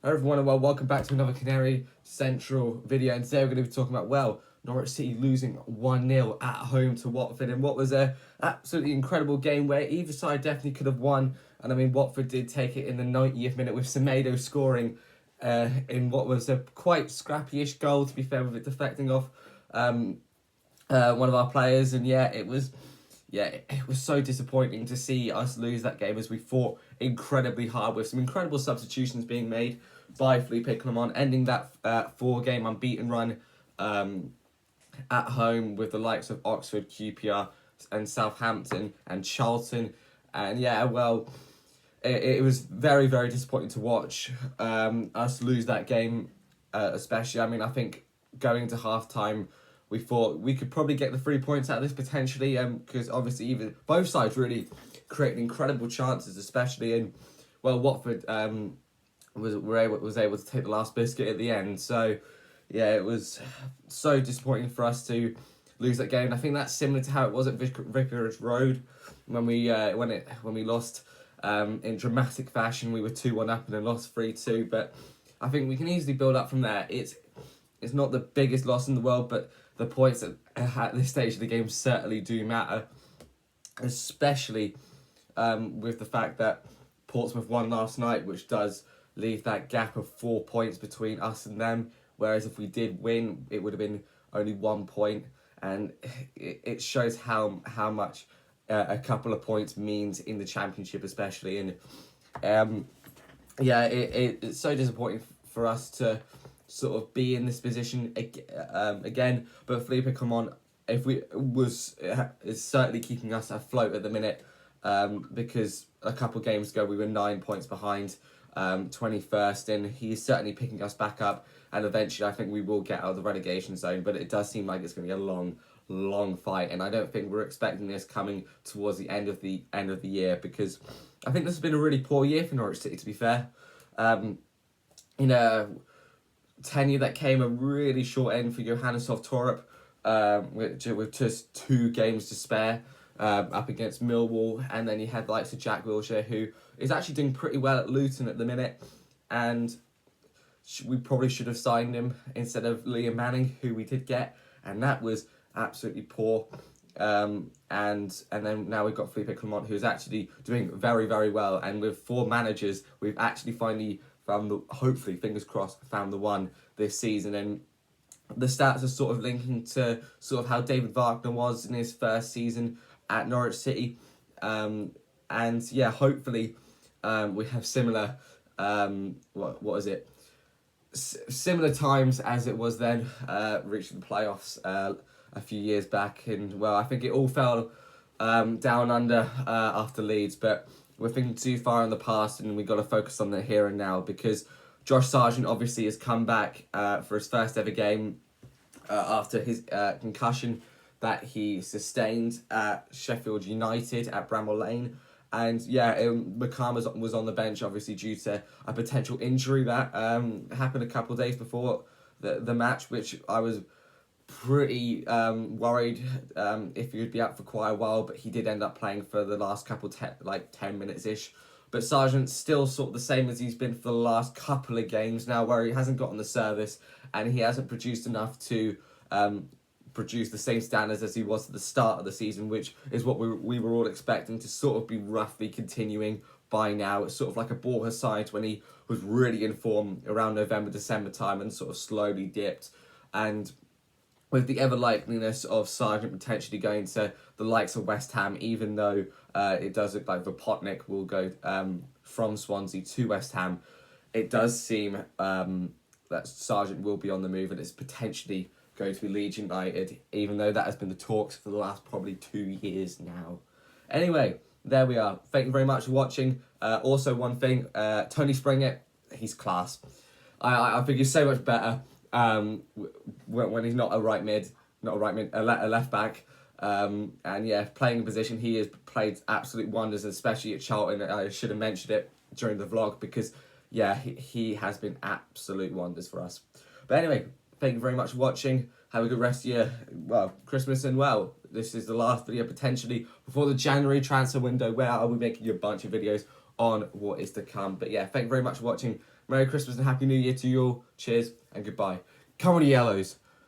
Hello everyone and welcome back to another Canary Central video, and today we're going to be talking about, Norwich City losing 1-0 at home to Watford in what was a absolutely incredible game where either side definitely could have won. And I mean, Watford did take it in the 90th minute with Semedo scoring in what was a quite scrappy-ish goal, to be fair, with it deflecting off one of our players. And it was so disappointing to see us lose that game, as we fought incredibly hard with some incredible substitutions being made by Felipe Clement, ending that 4-game unbeaten run at home with the likes of Oxford, QPR and Southampton and Charlton. And it was very, very disappointing to watch us lose that game, especially. I mean, I think going to half-time, we thought we could probably get the 3 points out of this potentially, because obviously both sides really created incredible chances, especially in Watford was able to take the last biscuit at the end. So it was so disappointing for us to lose that game. And I think that's similar to how it was at Vicarage Road when we lost in dramatic fashion. We were 2-1 up and then lost 3-2. But I think we can easily build up from there. It's not the biggest loss in the world, but the points at this stage of the game certainly do matter, especially with the fact that Portsmouth won last night, which does leave that gap of 4 points between us and them. Whereas if we did win, it would have been only 1 point, and it shows how much a couple of points means in the Championship, especially. And it's so disappointing for us to sort of be in this position again. But Felipe Clement, is certainly keeping us afloat at the minute, because a couple of games ago we were 9 points behind 21st, and he's certainly picking us back up, and eventually I think we will get out of the relegation zone. But it does seem like it's going to be a long fight, and I don't think we're expecting this coming towards the end of the year, because I think this has been a really poor year for Norwich City, to be fair. In a tenure that came a really short end for Johannes Torp, with just 2 games to spare up against Millwall, and then you had the likes of Jack Wilshere, who is actually doing pretty well at Luton at the minute, and we probably should have signed him instead of Liam Manning, who we did get, and that was absolutely poor. And then now we've got Felipe Clement, who's actually doing very, very well, and with 4 managers, we've actually finally found hopefully, fingers crossed, found the one this season. And the stats are sort of linking to sort of how David Wagner was in his first season at Norwich City. Hopefully we have similar, similar times as it was then, reaching the playoffs a few years back. And I think it all fell down under after Leeds, but we're thinking too far in the past, and we've got to focus on the here and now, because Josh Sargent obviously has come back for his first ever game after his concussion that he sustained at Sheffield United at Bramall Lane. And McCarm was on the bench, obviously due to a potential injury that happened a couple of days before the match, which I was pretty worried if he would be out for quite a while, but he did end up playing for the last couple 10 minutes ish. But Sargent's still sort of the same as he's been for the last couple of games now, where he hasn't gotten the service and he hasn't produced enough to produce the same standards as he was at the start of the season, which is what we were all expecting to sort of be roughly continuing by now. It's sort of like a Borja side when he was really in form around November, December time, and sort of slowly dipped. And with the ever likeliness of Sargent potentially going to the likes of West Ham, even though it does look like Vopotnik will go from Swansea to West Ham, it does seem that Sargent will be on the move, and it's potentially going to be Leeds United, even though that has been the talks for the last probably 2 years now. Anyway, there we are. Thank you very much for watching. Also, one thing, Tony Springett, he's class. I think he's so much better when he's not a right mid, a left back. Playing position, he has played absolute wonders, especially at Charlton. I should have mentioned it during the vlog, because he has been absolute wonders for us. But anyway, thank you very much for watching. Have a good rest of your Christmas, and this is the last video potentially before the January transfer window, where I'll be making you a bunch of videos on what is to come. But thank you very much for watching. Merry Christmas and Happy New Year to you all. Cheers and goodbye. Come on, the Yellows.